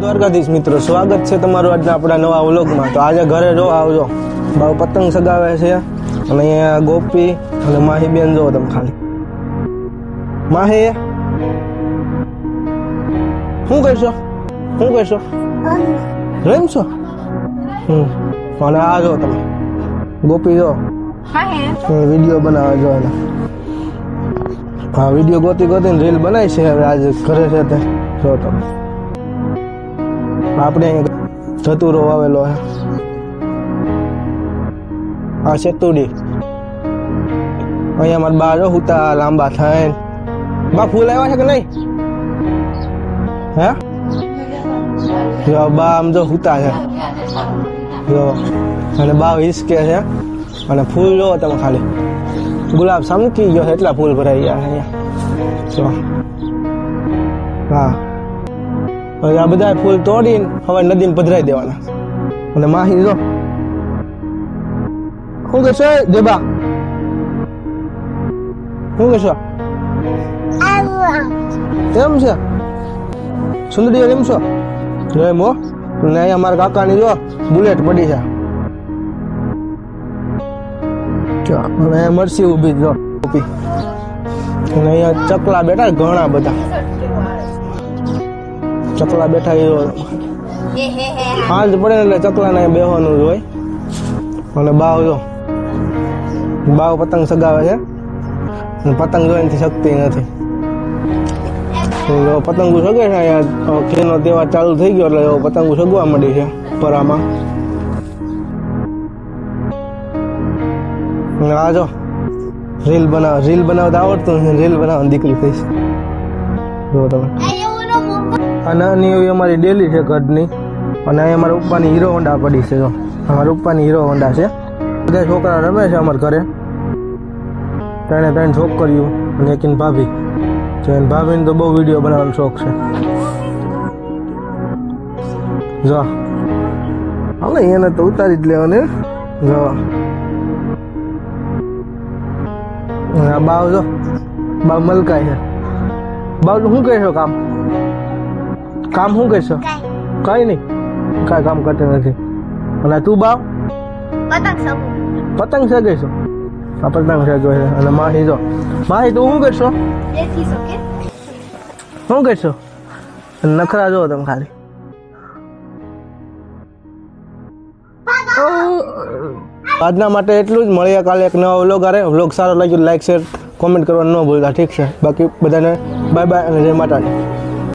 દ્વારકાધીશ મિત્રો, સ્વાગત છે તમારું આજના આપણા નવા વ્લોગમાં। તો આજે ઘરે જો આવજો, બાવ પતંગ સગાવે છે અને અહીંયા ગોપી અને માહી બેન જો તમે ખાલી। માહી શું કરશો? રમશો? અને આ જો તમે ગોપી જો વિડીયો બનાવે જો એના। હા, વિડીયો ગોતીને રીલ બનાવી છે હવે આજે ઘરે છે તે જો તમે। આપણે અહીંયા ધતુરો વાવેલો છે, આ સેતુડી। અહીંયા મારા બા જો હુતા લાંબા થાય। બા ફૂલ આવ્યા છે કે નહીં? હે જો બા આમ જો હુતા છે જો, અને બા હિસકે છે અને ફૂલ જો તમે ખાલી ગુલાબ સમકી ગયો, એટલા ફૂલ ભરાઈ ગયા છે અહીંયા જો। હા, હવે આ બધા ફૂલ તોડીને હવે નદીમાં પધરાઈ દેવાના। અને માહી જો શું કહેશો દેબા? શું કહેશો? એમ છે સુંદરી એમ છો? એમ હો। અને અહીંયા મારા કાકાની જો બુલેટ પડી છે, અને મરસી ઉભી જો ટોપી। અને અહીંયા ચકલા બેઠા ઘણા બધા ચકલા બેઠા એ સાંજ પડે એટલે ચકલાને બેહવાનું જ હોય। અને બાવ જો બાવ પતંગ સગાવે છે, પતંગ જોઈનથી શક્તિ નથી। પતંગો સગે છે અહીંયા, ઘેરનો તહેવાર ચાલુ થઈ ગયો એટલે પતંગો સગવા માંડી છે પરામાં। આ જો રીલ બનાવતા આવડતું નથી, રીલ બનાવવાની દીકરી થઈશ જો તમે। આ નાની એવી અમારી ડેલી છે ઘરની, અને અહીંયા અમારા ઉપરની હીરો હોન્ડા પડી છે જો, અમારા ઉપરની હીરો હોન્ડા છે। બધા છોકરા રમે છે અમારા ઘરે, ત્રણ છોકરીઓ અને એક ભાભી જો। એને ભાભીને તો બહુ વિડીયો બનાવવાનો શોખ છે જો। હવે એને તો ઉતારી જ લેવાનું જો। બાવ જો બાવ મલકાય છે। બાવ શું કહેશો? કામ શું કહેશો? કઈ નહીં, કાંઈ કામ કરતી નથી। અને તું બાવ પતંગ સગે છો? આ પતંગ સગો છે। અને માહી જો, માહી તું શું કરશો? શું કરશો? નખરા જો તમે ખાલી। આજના માટે એટલું જ, મળીએ કાલે એક નવા વ્લોગ આરે। વ્લોગ સારો લાગ્યો લાઈક શેર કોમેન્ટ કરવાનું ન ભૂલતા, ઠીક છે? બાકી બધાને બાય બાય અને જય માતાજી।